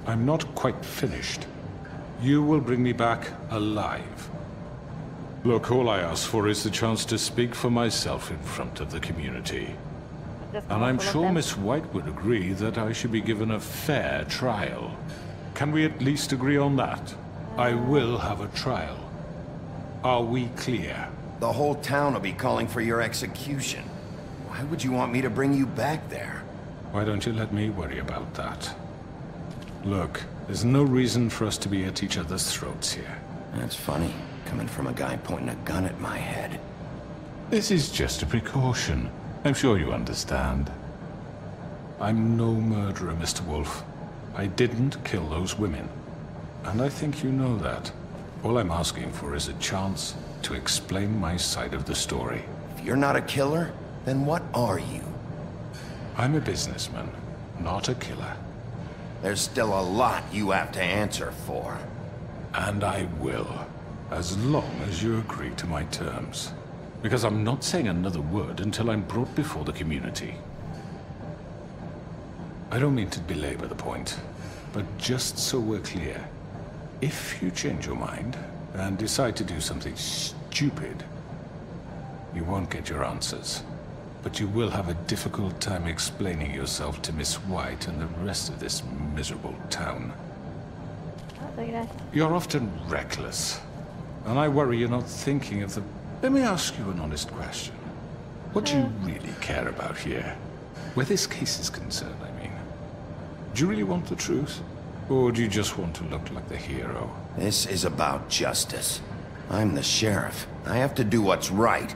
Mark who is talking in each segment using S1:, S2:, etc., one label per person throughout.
S1: I'm not quite finished. You will bring me back alive. Look, all I ask for is the chance to speak for myself in front of the community. And I'm sure Miss White would agree that I should be given a fair trial. Can we at least agree on that? I will have a trial. Are we clear?
S2: The whole town will be calling for your execution. Why would you want me to bring you back there?
S1: Why don't you let me worry about that? Look, there's no reason for us to be at each other's throats here.
S2: That's funny, coming from a guy pointing a gun at my head.
S1: This is just a precaution. I'm sure you understand. I'm no murderer, Mr. Wolf. I didn't kill those women. And I think you know that. All I'm asking for is a chance to explain my side of the story.
S2: If you're not a killer, then what are you?
S1: I'm a businessman, not a killer.
S2: There's still a lot you have to answer for.
S1: And I will, as long as you agree to my terms. Because I'm not saying another word until I'm brought before the community. I don't mean to belabor the point, but just so we're clear, if you change your mind and decide to do something stupid, you won't get your answers. But you will have a difficult time explaining yourself to Miss White and the rest of this miserable town. You're often reckless, and I worry you're not thinking of the... Let me ask you an honest question. What do you really care about here? Where this case is concerned, I mean. Do you really want the truth? Or do you just want to look like the hero?
S2: This is about justice. I'm the sheriff. I have to do what's right.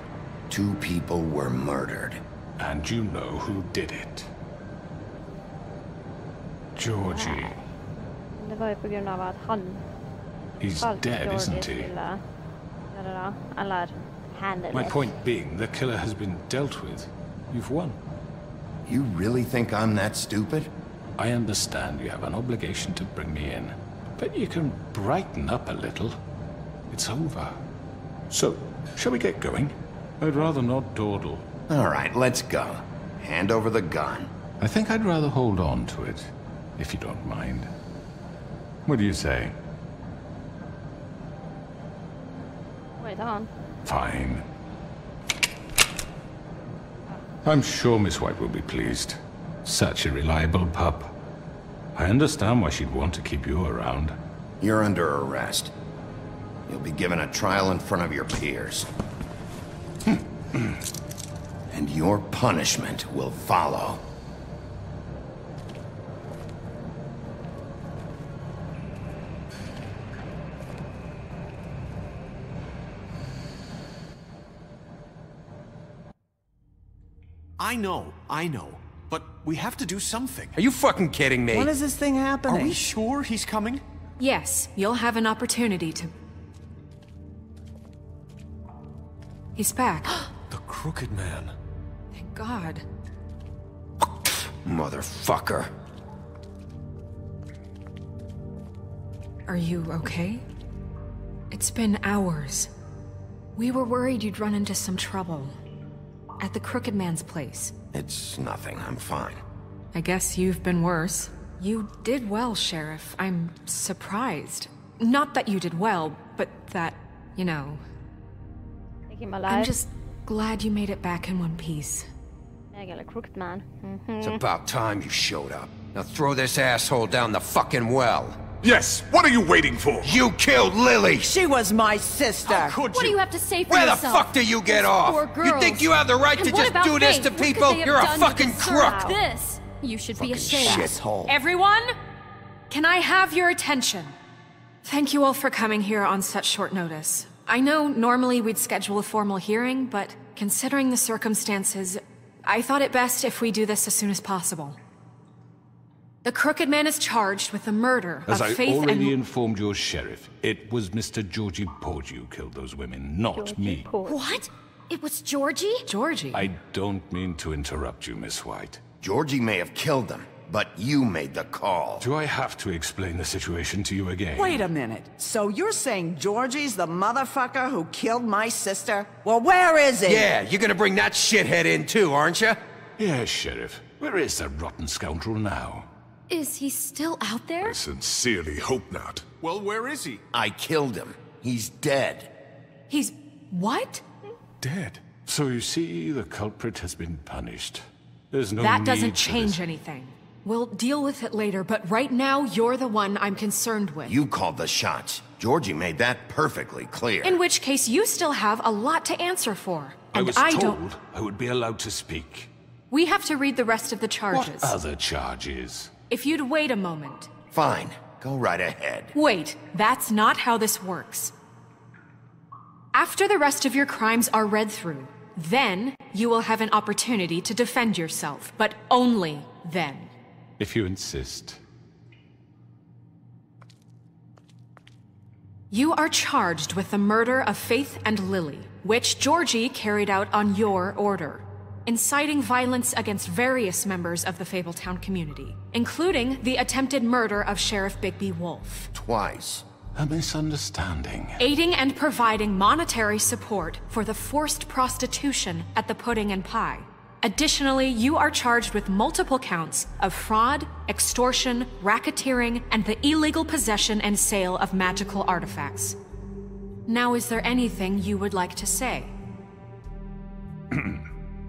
S2: 2 people were murdered.
S1: And you know who did it. Georgie.
S3: Det var ju på grund av att han...
S1: He's dead, isn't he?
S3: Eller
S1: My point being, the killer has been dealt with. You've won.
S2: You really think I'm that stupid?
S1: I understand you have an obligation to bring me in, but you can brighten up a little. It's over. So, shall we get going? I'd rather not dawdle.
S2: All right, let's go. Hand over the gun.
S1: I think I'd rather hold on to it, if you don't mind. What do you say?
S3: Wait on.
S1: Fine. I'm sure Miss White will be pleased. Such a reliable pup. I understand why she'd want to keep you around.
S2: You're under arrest. You'll be given a trial in front of your peers. And your punishment will follow.
S4: I know. But we have to do something.
S5: Are you fucking kidding me?
S6: When is this thing happening?
S4: Are we sure he's coming?
S7: Yes, you'll have an opportunity to... He's back.
S4: The Crooked Man.
S7: Thank God.
S2: Motherfucker.
S7: Are you okay? It's been hours. We were worried you'd run into some trouble. At the Crooked Man's place.
S2: It's nothing, I'm fine.
S7: I guess you've been worse. You did well, Sheriff. I'm surprised. Not that you did well, but that, you know...
S3: Take him alive.
S7: I'm just glad you made it back in one piece.
S3: Eller Crooked Man.
S5: It's about time you showed up. Now throw this asshole down the fucking well.
S4: Yes! What are you waiting for?
S5: You killed Lily!
S6: She was my sister!
S4: How could
S3: What do
S4: you?
S3: you have to say for
S5: Where the
S3: yourself?
S5: fuck do you get off?
S3: Poor girls.
S5: You think you have the right
S3: And
S5: to
S3: what
S5: just
S3: about
S5: do this
S3: Faith?
S5: to
S3: What could
S5: people?
S3: they have
S5: You're a
S3: done to
S5: fucking
S3: deserve
S5: crook!
S3: This. You should be ashamed.
S2: Shithole.
S7: Everyone? Can I have your attention? Thank you all for coming here on such short notice. I know normally we'd schedule a formal hearing, but considering the circumstances, I thought it best if we do this as soon as possible. The Crooked Man is charged with the murder
S1: As
S7: of
S1: I
S7: Faith
S1: already
S7: and...
S1: informed your sheriff, it was Mr. Georgie Porgy who killed those women, not me.
S3: What? It was Georgie?
S7: Georgie?
S1: I don't mean to interrupt you, Miss White.
S2: Georgie may have killed them, but you made the call.
S1: Do I have to explain the situation to you again?
S6: Wait a minute. So you're saying Georgie's the motherfucker who killed my sister? Well, where is he?
S5: Yeah, you're gonna bring that shithead in too, aren't you?
S1: Yes, Sheriff. Where is that rotten scoundrel now?
S3: Is he still out there?
S4: I sincerely hope not. Well, where is he?
S2: I killed him. He's dead.
S7: He's... what?
S4: Dead.
S1: So you see, the culprit has been punished. There's no
S7: That
S1: need
S7: doesn't
S1: for
S7: change
S1: this.
S7: anything. We'll deal with it later, but right now, you're the one I'm concerned with.
S2: You called the shots. Georgie made that perfectly clear.
S7: In which case, you still have a lot to answer for.
S1: I
S7: And
S1: was
S7: I
S1: told
S7: don't...
S1: I would be allowed to speak.
S7: We have to read the rest of the charges.
S1: What other charges?
S7: If you'd wait a moment.
S2: Fine. Go right ahead.
S7: Wait, that's not how this works. After the rest of your crimes are read through, then you will have an opportunity to defend yourself, but only then.
S1: If you insist.
S7: You are charged with the murder of Faith and Lily, which Georgie carried out on your order, inciting violence against various members of the Fabletown community, including the attempted murder of Sheriff Bigby Wolf.
S2: Twice.
S1: A misunderstanding.
S7: Aiding and providing monetary support for the forced prostitution at the Pudding and Pie. Additionally, you are charged with multiple counts of fraud, extortion, racketeering, and the illegal possession and sale of magical artifacts. Now, is there anything you would like to say?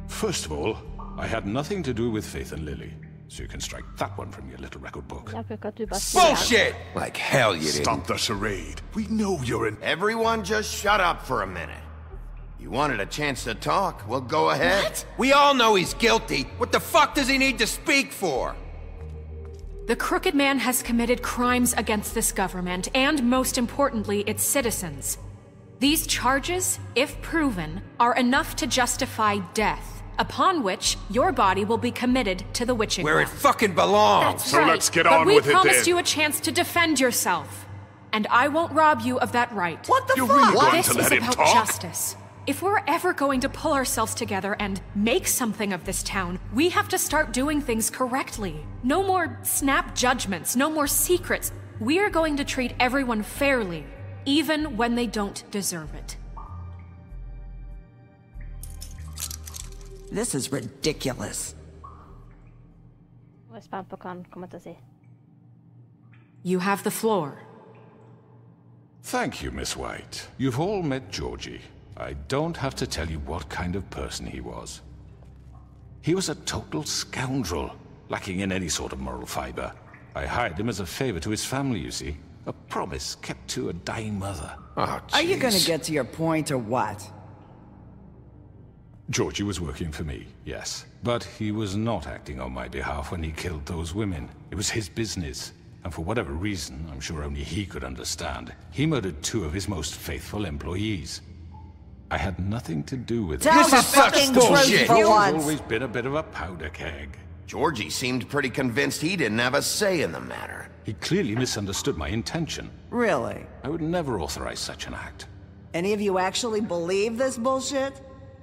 S1: First of all, I had nothing to do with Faith and Lily, so you can strike that one from your little record book.
S3: Jag brukar du bara säga.
S5: Bullshit! Like hell you didn't.
S4: Stop the charade. We know you're an...
S2: Everyone just shut up for a minute. You wanted a chance to talk? Well, go ahead.
S7: What?
S5: We all know he's guilty. What the fuck does he need to speak for?
S7: The Crooked Man has committed crimes against this government, and most importantly, its citizens. These charges, if proven, are enough to justify death, upon which your body will be committed to the witching
S5: Where it
S7: well.
S5: fucking belongs.
S7: That's
S4: So
S7: right.
S4: let's get
S7: but
S4: on
S7: we
S4: with it
S7: promised
S4: then.
S7: you a chance to defend yourself. And I won't rob you of that right.
S6: What the
S4: You're
S6: fuck?
S4: really going
S7: This
S4: to
S7: is
S4: let him
S7: about
S4: talk?
S7: justice. If we're ever going to pull ourselves together and make something of this town, we have to start doing things correctly. No more snap judgments, no more secrets. We are going to treat everyone fairly, even when they don't deserve it.
S6: This is ridiculous.
S3: Jag är spänd på vad han kommer att säga.
S7: You have the floor.
S1: Thank you, Miss White. You've all met Georgie. I don't have to tell you what kind of person he was. He was a total scoundrel, lacking in any sort of moral fiber. I hired him as a favor to his family, you see. A promise kept to a dying mother.
S5: Oh,
S6: Are you gonna
S5: jeez.
S6: get to your point or what?
S1: Georgie was working for me, yes. But he was not acting on my behalf when he killed those women. It was his business. And for whatever reason, I'm sure only he could understand, he murdered 2 of his most faithful employees. I had nothing to do with it.
S6: Tell
S5: This
S6: the
S5: is such
S6: fucking
S5: bullshit.
S6: truth for
S1: He's
S6: once.
S1: always been a bit of a powder keg.
S2: Georgie seemed pretty convinced he didn't have a say in the matter.
S1: He clearly misunderstood my intention.
S6: Really?
S1: I would never authorize such an act.
S6: Any of you actually believe this bullshit?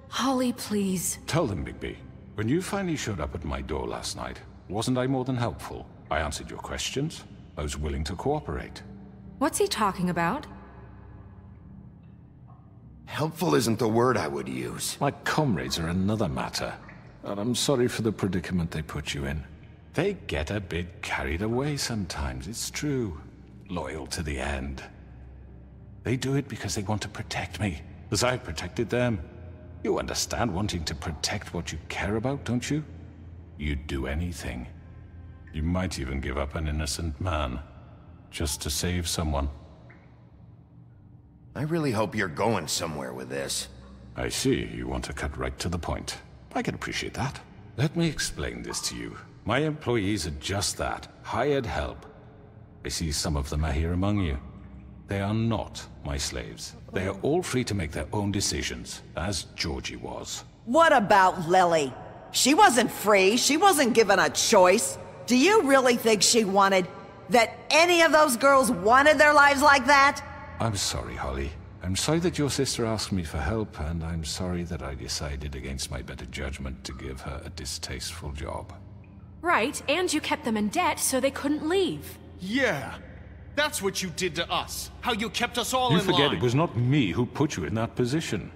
S7: Holly, please.
S1: Tell them, Bigby, when you finally showed up at my door last night, wasn't I more than helpful? I answered your questions. I was willing to cooperate.
S7: What's he talking about?
S2: Helpful isn't the word I would use.
S1: My comrades are another matter, and I'm sorry for the predicament they put you in. They get a bit carried away sometimes, it's true. Loyal to the end. They do it because they want to protect me, as I've protected them. You understand wanting to protect what you care about, don't you? You'd do anything. You might even give up an innocent man, just to save someone.
S2: I really hope you're going somewhere with this.
S1: I see you want to cut right to the point. I can appreciate that. Let me explain this to you. My employees are just that, hired help. I see some of them are here among you. They are not my slaves. They are all free to make their own decisions, as Georgie was.
S6: What about Lily? She wasn't free. She wasn't given a choice. Do you really think she wanted... that any of those girls wanted their lives like that?
S1: I'm sorry, Holly. I'm sorry that your sister asked me for help, and I'm sorry that I decided against my better judgment to give her a distasteful job.
S7: Right, and you kept them in debt so they couldn't leave.
S8: Yeah. That's what you did to us. How you kept us all in line.
S1: You forget it was not me who put you in that position.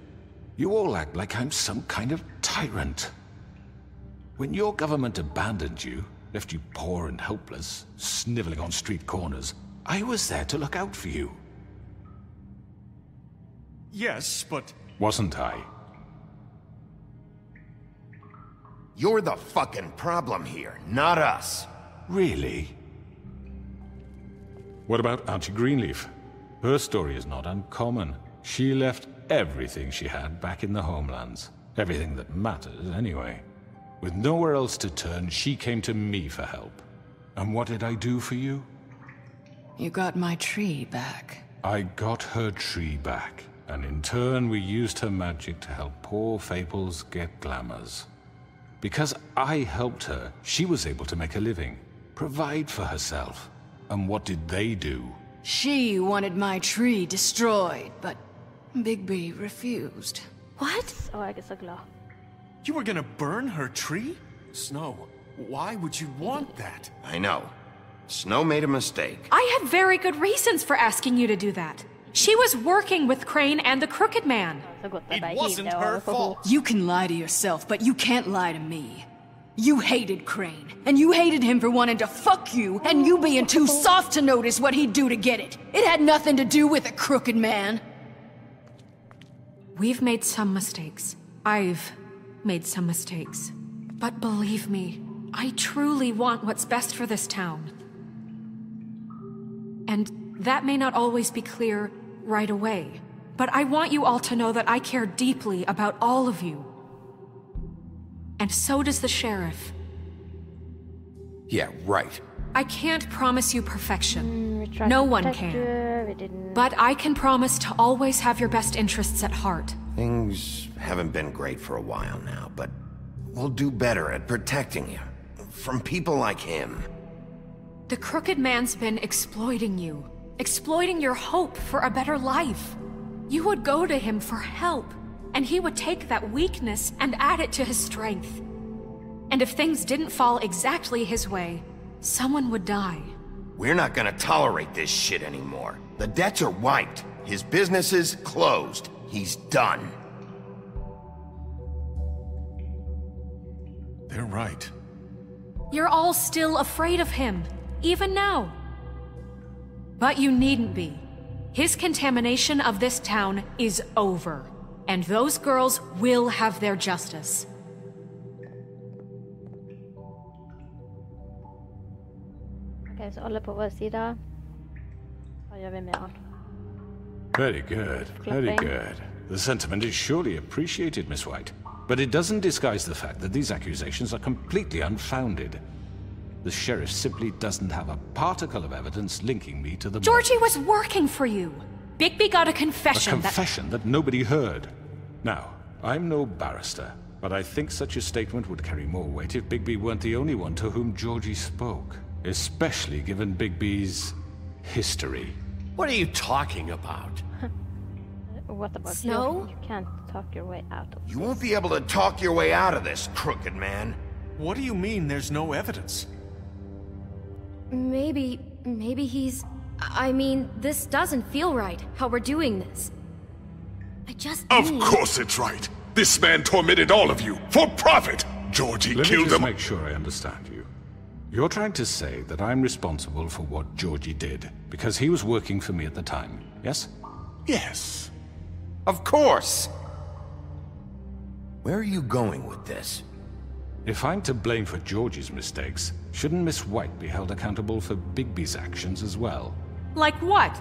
S1: You all act like I'm some kind of tyrant. When your government abandoned you, left you poor and helpless, sniveling on street corners, I was there to look out for you.
S8: Yes, but...
S1: Wasn't I?
S2: You're the fucking problem here, not us.
S1: Really? What about Auntie Greenleaf? Her story is not uncommon. She left everything she had back in the homelands. Everything that matters, anyway. With nowhere else to turn, she came to me for help. And what did I do for you?
S9: You got my tree back.
S1: I got her tree back, and in turn we used her magic to help poor Fables get glamours. Because I helped her, she was able to make a living, provide for herself. And what did they do?
S9: She wanted my tree destroyed, but Bigby refused.
S7: What?
S3: Åh, jag är så glad.
S8: You were gonna burn her tree? Snow, why would you want that?
S2: I know. Snow made a mistake.
S7: I had very good reasons for asking you to do that. She was working with Crane and the Crooked Man.
S3: Så gott att
S8: It
S3: bara
S8: wasn't
S3: hitta
S8: her
S3: och få
S8: fault.
S9: You can lie to yourself, but you can't lie to me. You hated Crane, and you hated him for wanting to fuck you, and you being too soft to notice what he'd do to get it. It had nothing to do with the Crooked Man.
S7: We've made some mistakes. I've made some mistakes. But believe me, I truly want what's best for this town. And that may not always be clear right away. But I want you all to know that I care deeply about all of you. And so does the sheriff.
S5: Yeah, right.
S7: I can't promise you perfection.
S3: We tried
S7: No
S3: to
S7: one
S3: protect
S7: can.
S3: you, we didn't.
S7: But I can promise to always have your best interests at heart.
S2: Things haven't been great for a while now, but we'll do better at protecting you. From people like him.
S7: The Crooked Man's been exploiting you. Exploiting your hope for a better life. You would go to him for help, and he would take that weakness and add it to his strength. And if things didn't fall exactly his way, someone would die.
S2: We're not gonna tolerate this shit anymore. The debts are wiped. His business is closed. He's done.
S8: They're right.
S7: You're all still afraid of him, even now. But you needn't be. His contamination of this town is over, and those girls will have their justice.
S3: Okej, så alla på vår sida. Vad gör vi med han?
S1: Very good, very good. The sentiment is surely appreciated, Miss White. But it doesn't disguise the fact that these accusations are completely unfounded. The sheriff simply doesn't have a particle of evidence linking me to the
S7: Georgie
S1: murders.
S7: was working for you. Bigby got a confession
S1: A confession that nobody heard. Now, I'm no barrister, but I think such a statement would carry more weight if Bigby weren't the only one to whom Georgie spoke. Especially given Bigby's history.
S8: What are you talking about?
S3: What about
S7: Snow?
S3: you? You can't talk your way out of
S2: You won't be able to talk your way out of this, Crooked Man.
S8: What do you mean there's no evidence?
S10: Maybe he's... I mean, this doesn't feel right, how we're doing this. I just
S4: Of
S10: need...
S4: course it's right. This man tormented all of you for profit. Georgie
S1: Let me
S4: killed
S1: just
S4: them.
S1: make sure I understand you. You're trying to say that I'm responsible for what Georgie did, because he was working for me at the time, yes?
S4: Yes.
S2: Of course. Where are you going with this?
S1: If I'm to blame for Georgie's mistakes, shouldn't Miss White be held accountable for Bigby's actions as well?
S7: Like what?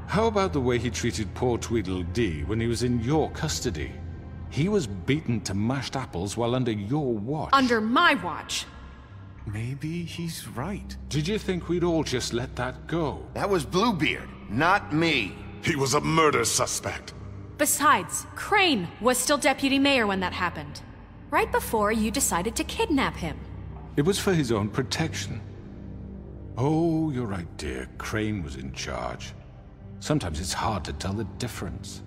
S1: How about the way he treated poor Tweedledee when he was in your custody? He was beaten to mashed apples while under your watch.
S7: Under my watch.
S8: Maybe he's right.
S1: Did you think we'd all just let that go?
S2: That was Bluebeard, not me.
S4: He was a murder suspect.
S7: Besides, Crane was still deputy mayor when that happened. Right before you decided to kidnap him.
S1: It was for his own protection. Oh, you're right, dear. Crane was in charge. Sometimes it's hard to tell the difference.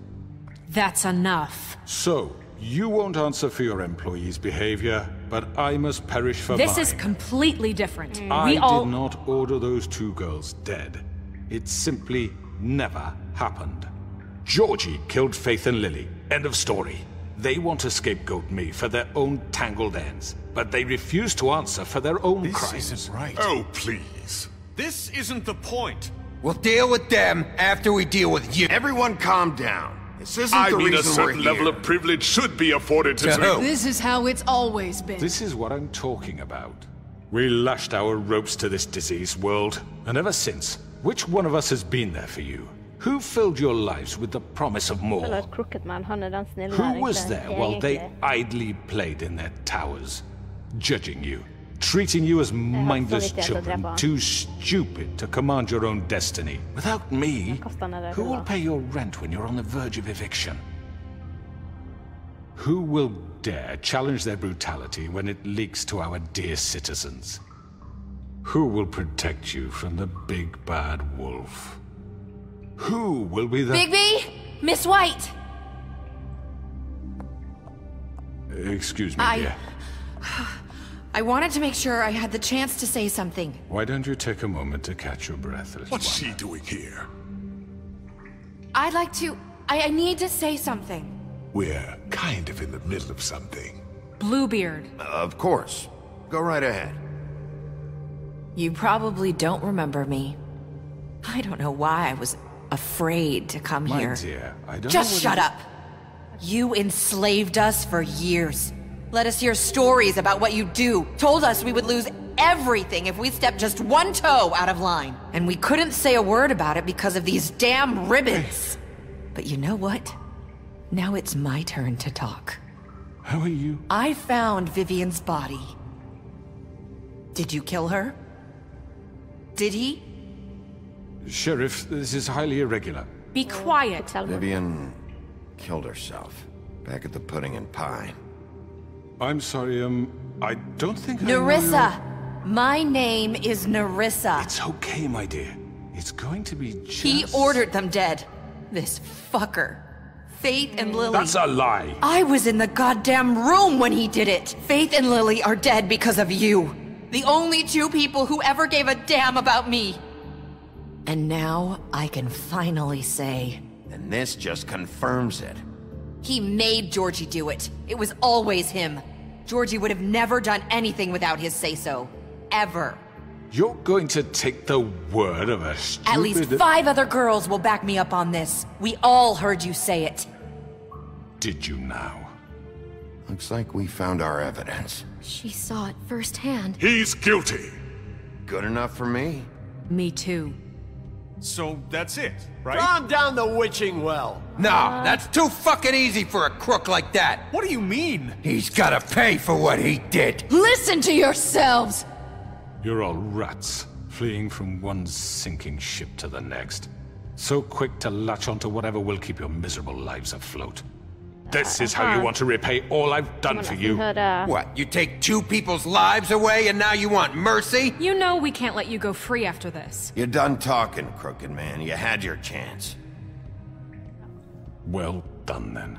S7: That's enough.
S1: So, You won't answer for your employees' behavior, but I must perish for mine.
S7: This is completely different.
S1: I did not order those 2 girls dead. It simply never happened. Georgie killed Faith and Lily. End of story. They want to scapegoat me for their own tangled ends, but they refuse to answer for their own crimes.
S8: This isn't right.
S4: Oh, please.
S8: This isn't the point.
S5: We'll deal with them after we deal with you.
S2: Everyone calm down. This isn't
S4: I
S2: the
S4: mean, a
S2: reason we're
S4: certain level
S2: here.
S4: of privilege should be afforded to...
S5: who?
S9: This is how it's always been.
S1: This is what I'm talking about. We lashed our ropes to this diseased world, and ever since, which one of us has been there for you? Who filled your lives with the promise of more?
S3: Eller Crooked Man, han är den snälla
S1: Who was
S3: egentligen.
S1: there while they idly played in their towers, judging you, treating you as mindless children, too stupid to command your own destiny? Without me, who will pay your rent when you're on the verge of eviction? Who will dare challenge their brutality when it leaks to our dear citizens? Who will protect you from the big bad wolf? Who will be the...
S10: Bigby! Miss White!
S1: Excuse me, dear.
S10: I wanted to make sure I had the chance to say something.
S1: Why don't you take a moment to catch your breath, little
S4: What's
S1: one?
S4: she doing here?
S10: I'd like to... I need to say something.
S4: We're kind of in the middle of something.
S7: Bluebeard.
S2: Of course. Go right ahead.
S11: You probably don't remember me. I don't know why I was afraid to come
S1: My
S11: here.
S1: dear, I don't
S11: Just
S1: know
S11: shut up! You enslaved us for years. Let us hear stories about what you do. Told us we would lose everything if we stepped just one toe out of line. And we couldn't say a word about it because of these damn ribbons. But you know what? Now it's my turn to talk.
S1: How are you?
S11: I found Vivian's body. Did you kill her? Did he?
S1: Sheriff, this is highly irregular.
S7: Be quiet.
S2: Vivian killed herself back at the Pudding and Pie.
S1: I'm sorry, I don't think I know
S11: Nerissa! My name is Nerissa.
S1: It's okay, my dear. It's going to be just...
S11: He ordered them dead. This fucker. Faith and Lily.
S1: That's a lie!
S11: I was in the goddamn room when he did it! Faith and Lily are dead because of you. The only 2 people who ever gave a damn about me. And now I can finally say...
S2: And this just confirms it.
S11: He made Georgie do it. It was always him. Georgie would have never done anything without his say-so. Ever.
S1: You're going to take the word of a stupid...
S11: At least 5 other girls will back me up on this. We all heard you say it.
S1: Did you now?
S2: Looks like we found our evidence.
S10: She saw it firsthand.
S4: He's guilty.
S2: Good enough for me.
S7: Me too.
S8: So that's it, right?
S12: Calm down the witching well.
S5: No, that's too fucking easy for a crook like that.
S8: What do you mean?
S5: He's gotta pay for what he did.
S9: Listen to yourselves!
S1: You're all rats, fleeing from one sinking ship to the next. So quick to latch onto whatever will keep your miserable lives afloat. This is how you want to repay all I've done for you.
S5: What, you take 2 people's lives away and now you want mercy?
S7: You know we can't let you go free after this.
S2: You're done talking, Crooked Man. You had your chance.
S1: Well done, then.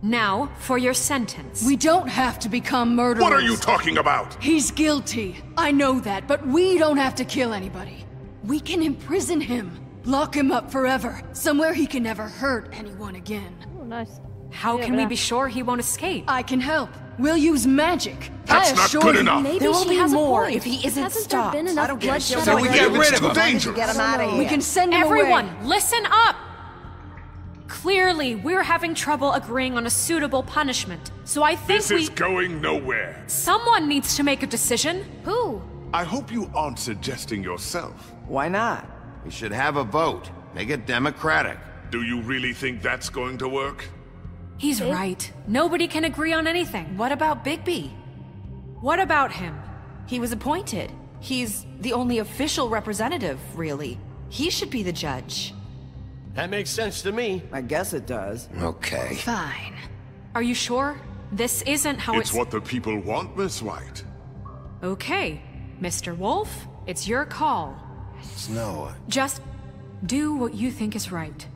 S7: Now, for your sentence.
S9: We don't have to become murderers.
S4: What are you talking about?
S9: He's guilty. I know that, but we don't have to kill anybody. We can imprison him. Lock him up forever. Somewhere he can never hurt anyone again.
S3: Oh, nice.
S7: How can we be sure he won't escape?
S9: I can help. We'll use magic.
S4: That's
S9: I
S4: not
S9: assure
S4: good
S9: you.
S4: enough.
S10: Maybe
S11: There will
S10: she
S11: be
S10: has
S11: more
S10: a point.
S11: if he isn't
S10: Hasn't
S11: stopped.
S10: there been enough
S2: I don't get
S10: bloodshed
S2: it.
S5: So we
S10: already?
S5: get rid
S4: It's
S5: of
S4: too
S5: him.
S4: dangerous.
S6: Get him out of here.
S9: We can send him
S7: Everyone,
S9: away.
S7: listen up! Clearly, we're having trouble agreeing on a suitable punishment. So I think
S4: This is going nowhere.
S7: Someone needs to make a decision.
S10: Who?
S4: I hope you aren't suggesting yourself.
S6: Why not?
S2: We should have a vote. Make it democratic.
S4: Do you really think that's going to work?
S7: He's right. Nobody can agree on anything.
S11: What about Bigby?
S7: What about him?
S11: He was appointed. He's the only official representative, really. He should be the judge.
S12: That makes sense to me.
S6: I guess it does.
S5: Okay.
S9: Fine.
S7: Are you sure? This isn't how
S4: It's what the people want, Miss White.
S7: Okay, Mr. Wolf, it's your call.
S2: Snow.
S7: Just do what you think is right.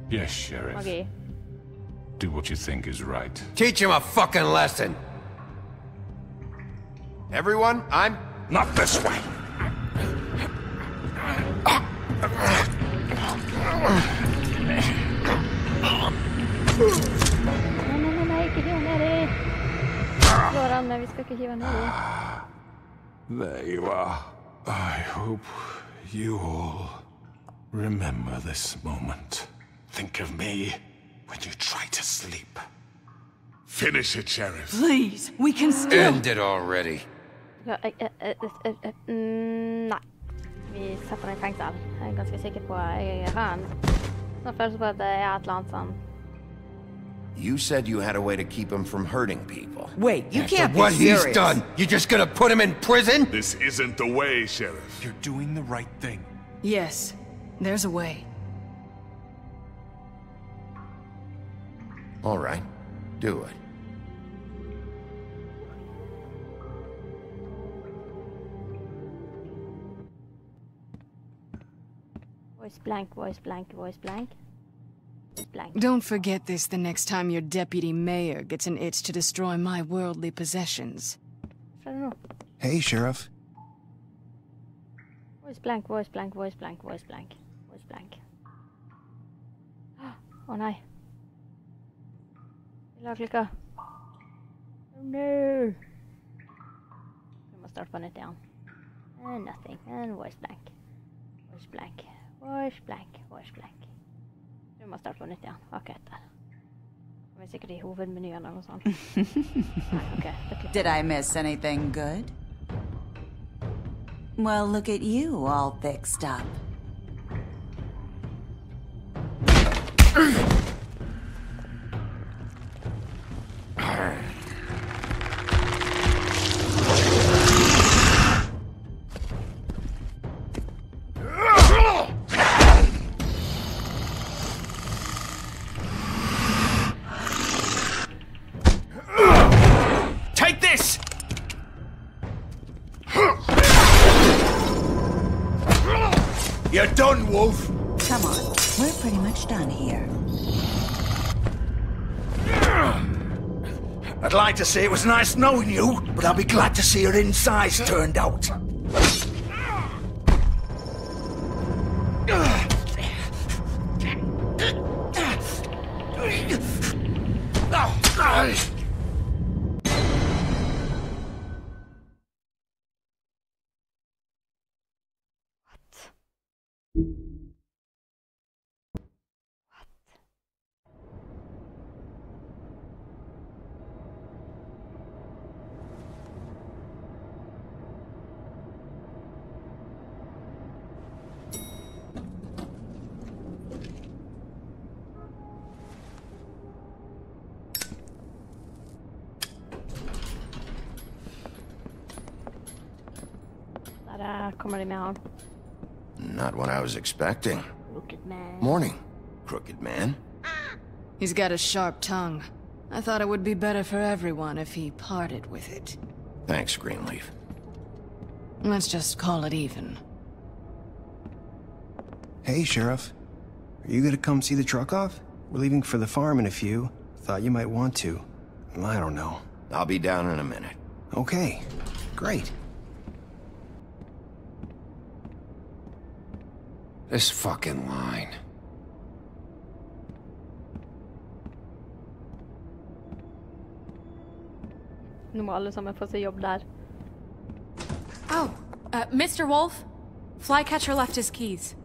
S1: Yes, Sheriff.
S3: magi.
S1: Do what you think is right.
S5: Teach him a fucking lesson. Everyone, I'm...
S4: Not this way.
S3: Nei, ikke hiv ned i. Slår han, men vi skal ikke hive ned i.
S1: There you are. I hope you all remember this moment.
S4: Think of me when you try to sleep. Finish it, Sheriff.
S9: Please, we can still...
S5: End it already.
S3: Ja, nei. Vi setter den i fengsel. Jeg er ganske sikker på at jeg har en sånn følelse på at det er et eller annet sånn.
S2: You said you had a way to keep him from hurting people.
S6: Wait, you
S5: After
S6: can't be
S5: what
S6: serious.
S5: he's done, you're just gonna put him in prison?
S4: This isn't the way, Sheriff.
S8: You're doing the right thing.
S9: Yes, there's a way.
S2: All right, do it.
S3: Voice blank, voice blank, voice blank. Voice blank.
S9: Don't forget this the next time your deputy mayor gets an itch to destroy my worldly possessions.
S3: I don't know.
S13: Hey, Sheriff.
S3: Voice blank, voice blank, voice blank, voice blank, voice blank. Åh nei. Vi la klikka. Oh no. Vi må starte på nytt igjen. And nothing. And voice blank. Voice blank. Voice blank. Voice blank. Vi må starte på nytt igjen. Akkurat der. Vi er sikkert i hovedmenyen eller noe sånt. Nei, ok.
S14: Did I miss anything good? Well, look at you, all fixed up.
S8: Take this!
S4: You're done, Wolf.
S14: Come on, we're pretty much done here.
S15: I'd like to say it was nice knowing you, but I'll be glad to see your insides turned out.
S3: Kommer de med han?
S2: Not what I was expecting.
S3: Crooked man.
S2: Morning, crooked man.
S9: He's got a sharp tongue. I thought it would be better for everyone if he parted with it.
S2: Thanks, Greenleaf.
S9: Let's just call it even.
S13: Hey, Sheriff. Are you gonna come see the truck off? We're leaving for the farm in a few. Thought you might want to. I don't know.
S2: I'll be down in a minute.
S13: Okay, great.
S5: This fucking line.
S3: Nu må alle sammen få seg jobb der.
S7: Oh, Mr. Wolf? Flycatcher left his keys.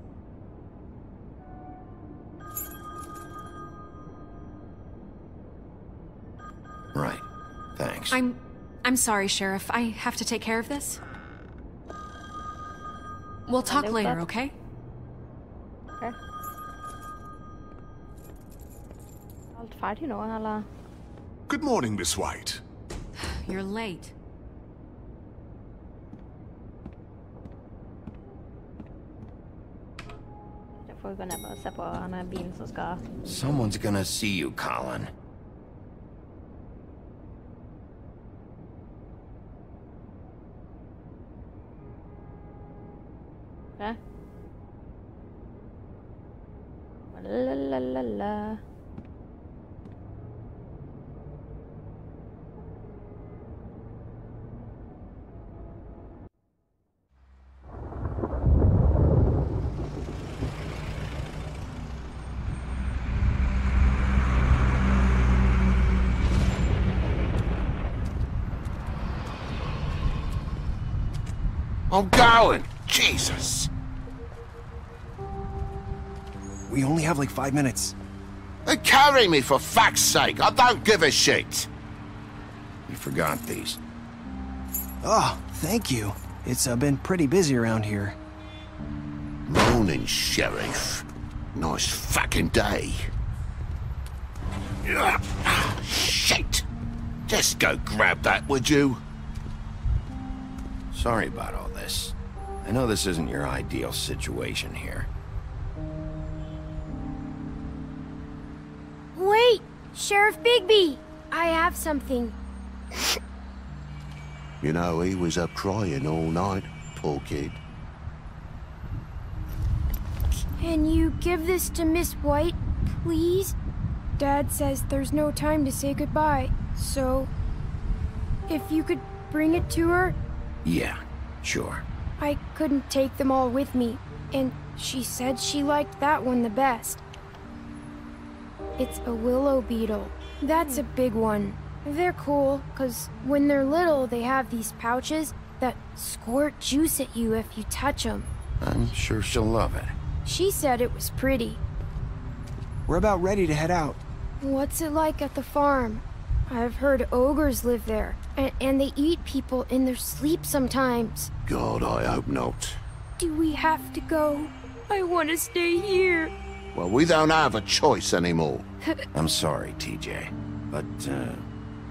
S2: Right. Thanks.
S7: I'm sorry, Sheriff. I have to take care of this. We'll talk later, okay?
S3: Okay. Alt färdig nå, eller?
S4: Good morning, Miss White.
S7: You're late.
S3: Jeg får gå ned og se på denne bilen som skal...
S2: Someone's gonna see you, Colin.
S3: Okay. La la la la.
S15: I'm going! Jesus!
S13: We only have like 5 minutes.
S15: Then carry me for fuck's sake! I don't give a shit!
S2: You forgot these.
S13: Oh, thank you. It's been pretty busy around here.
S15: Morning, Sheriff. Nice fucking day. Ugh, shit! Just go grab that, would you?
S2: Sorry about all this. I know this isn't your ideal situation here.
S16: Wait! Sheriff Bigby! I have something.
S15: You know, he was up crying all night, poor kid.
S16: Can you give this to Miss White, please? Dad says there's no time to say goodbye, so... if you could bring it to her?
S2: Yeah, sure.
S16: I couldn't take them all with me, and she said she liked that one the best. It's a willow beetle. That's a big one. They're cool, 'cause when they're little, they have these pouches that squirt juice at you if you touch them.
S2: I'm sure she'll love it.
S16: She said it was pretty.
S13: We're about ready to head out.
S16: What's it like at the farm? I've heard ogres live there, and they eat people in their sleep sometimes.
S15: God, I hope not.
S16: Do we have to go? I want to stay here.
S15: Well, we don't have a choice anymore.
S2: I'm sorry, TJ, but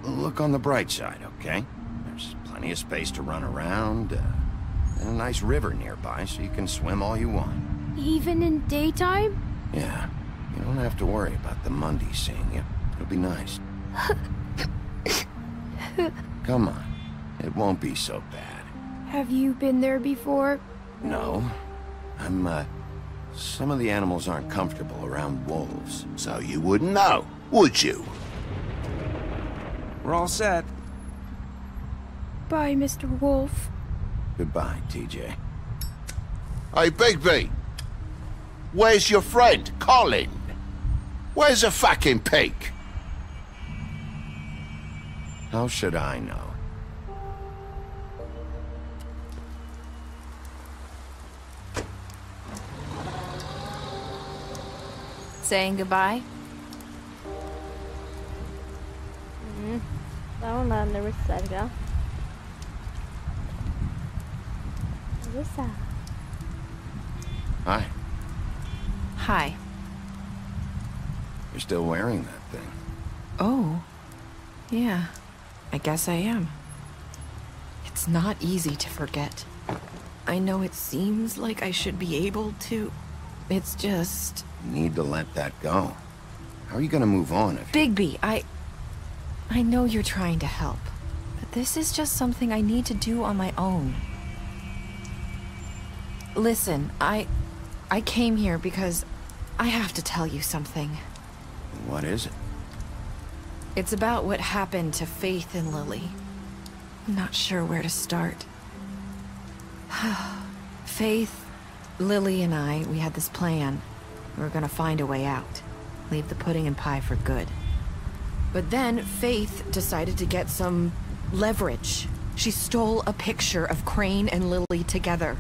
S2: look on the bright side, okay? There's plenty of space to run around, and a nice river nearby so you can swim all you want.
S16: Even in daytime?
S2: Yeah, you don't have to worry about the Mundy seeing you. It'll be nice. Come on, it won't be so bad.
S16: Have you been there before?
S2: No, some of the animals aren't comfortable around wolves.
S15: So you wouldn't know, would you?
S13: We're all set.
S16: Bye, Mr. Wolf.
S2: Goodbye, TJ.
S15: Hey, Bigby! Where's your friend, Colin? Where's the fucking pig?
S2: How should I know?
S17: Saying goodbye?
S3: Down the reserva.
S2: Hi.
S17: Hi.
S2: You're still wearing that thing.
S17: Oh. Yeah. I guess I am. It's not easy to forget. I know it seems like I should be able to. It's just...
S2: You need to let that go. How are you gonna move on if
S17: Bigby, I know you're trying to help, but this is just something I need to do on my own. Listen, I came here because I have to tell you something.
S2: What is it?
S17: It's about what happened to Faith and Lily. I'm not sure where to start. Faith, Lily, and I, we had this plan. We were gonna find a way out. Leave the pudding and pie for good. But then Faith decided to get some leverage. She stole a picture of Crane and Lily together.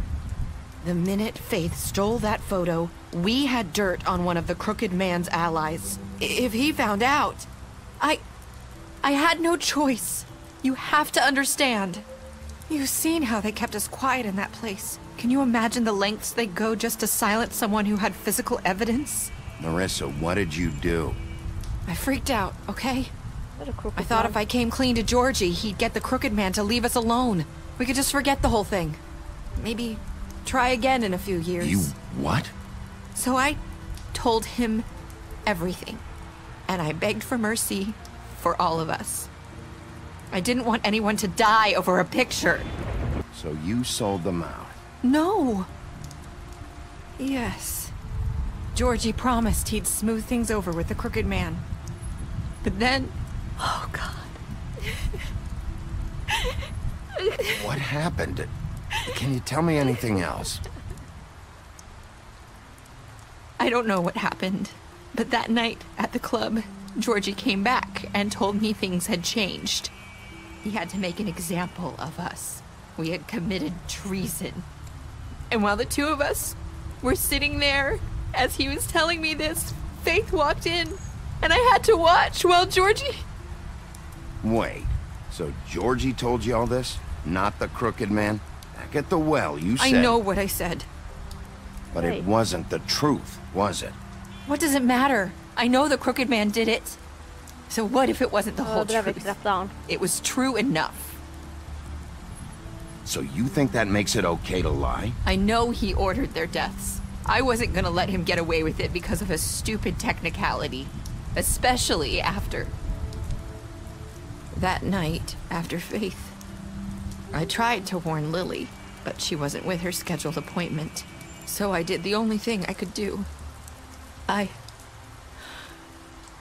S17: The minute Faith stole that photo, we had dirt on one of the Crooked Man's allies. If he found out, I had no choice. You have to understand. You've seen how they kept us quiet in that place. Can you imagine the lengths they go just to silence someone who had physical evidence?
S2: Marissa, what did you do?
S17: I freaked out, okay? I thought if I came clean to Georgie, he'd get the Crooked Man to leave us alone. We could just forget the whole thing. Maybe try again in a few years.
S2: You what?
S17: So I told him everything. And I begged for mercy for all of us. I didn't want anyone to die over a picture.
S2: So you sold them out?
S17: No. Yes. Georgie promised he'd smooth things over with the Crooked Man. But then... Oh, God.
S2: What happened? Can you tell me anything else?
S17: I don't know what happened, but that night at the club, Georgie came back and told me things had changed. He had to make an example of us. We had committed treason. And while the two of us were sitting there, as he was telling me this, Faith walked in, and I had to watch while Georgie...
S2: Wait, so Georgie told you all this? Not the Crooked Man? Back at the well, you said...
S17: I know what I said.
S2: But it wasn't the truth, was it?
S17: What does it matter? I know the Crooked Man did it. So what if it wasn't the whole truth? It was true enough.
S2: So you think that makes it okay to lie?
S17: I know he ordered their deaths. I wasn't gonna let him get away with it because of a stupid technicality. Especially after... That night, after Faith, I tried to warn Lily, but she wasn't with her scheduled appointment. So I did the only thing I could do. I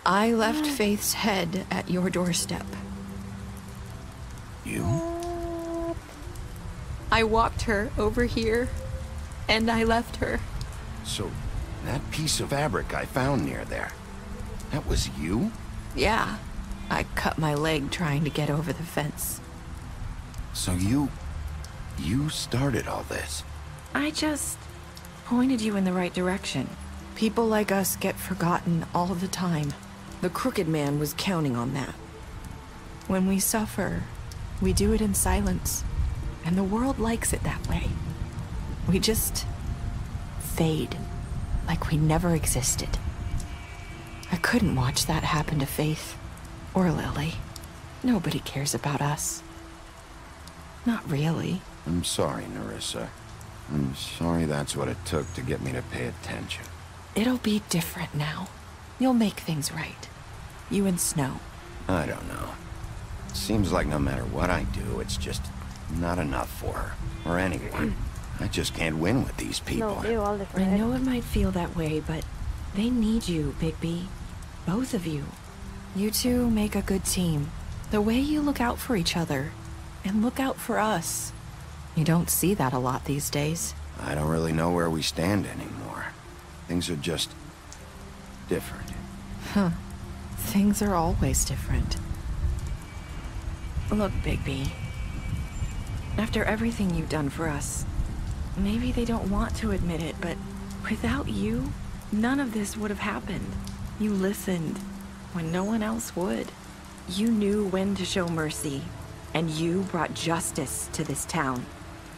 S17: left Faith's head at your doorstep.
S2: You?
S17: I walked her over here, and I left her.
S2: So, that piece of fabric I found near there, that was you?
S17: Yeah. I cut my leg trying to get over the fence.
S2: So you started all this?
S17: I just pointed you in the right direction. People like us get forgotten all the time. The Crooked Man was counting on that. When we suffer, we do it in silence, and the world likes it that way. We just fade, like we never existed. I couldn't watch that happen to Faith. Or Lily. Nobody cares about us. Not really.
S2: I'm sorry, Nerissa. I'm sorry that's what it took to get me to pay attention.
S17: It'll be different now. You'll make things right. You and Snow.
S2: I don't know. It seems like no matter what I do, it's just not enough for her. Or anyone. I just can't win with these people.
S17: I know it might feel that way, but they need you, Bigby. Both of you. You two make a good team. The way you look out for each other, and look out for us. You don't see that a lot these days.
S2: I don't really know where we stand anymore. Things are just... different.
S17: Huh. Things are always different. Look, Bigby. After everything you've done for us, maybe they don't want to admit it, but without you, none of this would have happened. You listened when no one else would. You knew when to show mercy, and you brought justice to this town.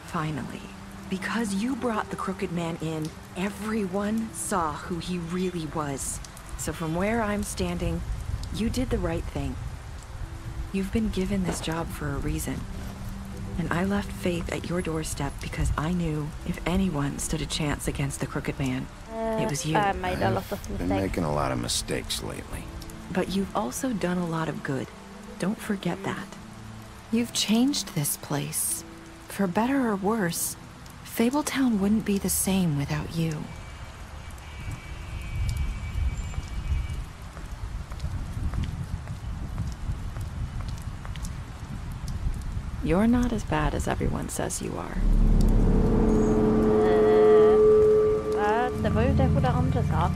S17: Finally. Because you brought the Crooked Man in, everyone saw who he really was. So from where I'm standing, you did the right thing. You've been given this job for a reason. And I left Faith at your doorstep because I knew if anyone stood a chance against the Crooked Man, it was you.
S3: I made a lot of mistakes.
S2: Been making a lot of mistakes lately.
S17: But you've also done a lot of good. Don't forget that. You've changed this place. For better or worse, Fabletown wouldn't be the same without you. You're not as bad as everyone says you are.
S3: Det var ju det för det andra sa.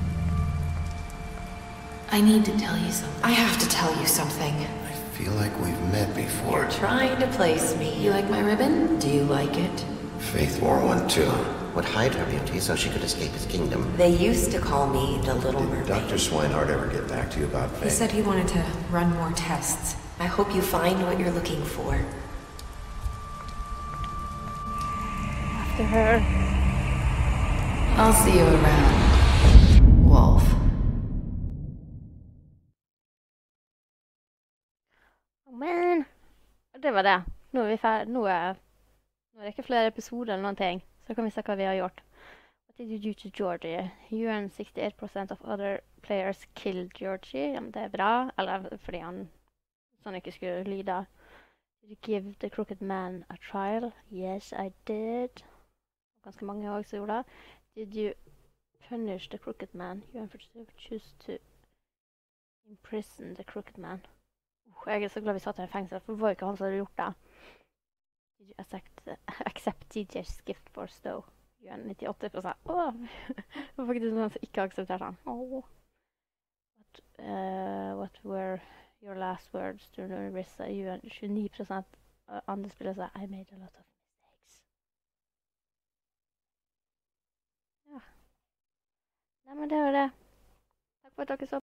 S17: I need to tell you something. I have to tell you something.
S2: I feel like we've met before.
S17: You're trying to place me. You like my ribbon? Do you like it?
S2: Faith wore one too.
S18: Would hide her beauty so she could escape his kingdom.
S11: They used to call me the Little Mermaid.
S2: Did Dr. Swinehart ever get back to you about Faith?
S17: He said he wanted to run more tests.
S11: I hope you find what you're looking for.
S3: After her.
S17: I'll see you around, Wolf.
S3: Men det var det. Nå er vi ferdig. Nå er det ikke flere episoder eller noen ting. Så kan vi se hva vi har gjort. What did you do to Georgie? You and 68% of other players killed Georgie. Ja, men det er bra. Eller fordi han sånn ikke skulle lide. Did you give the Crooked Man a trial? Yes, I did. Ganske mange også gjorde det. Did you punish the crooked man. You unfortunately choose to imprison the crooked man. Jeg så glad vi satt her I fengsel, for det var ikke han som hadde gjort det. Did you accept TJ's gift for Stowe? You are 98%. Åh! Det var faktisk noen som ikke aksepterte han. Åh! What were your last words to Nerissa? You are 29%. Andre spiller seg, I made a lot of mistakes. Ja. Nei, men det var det. Takk for at dere så.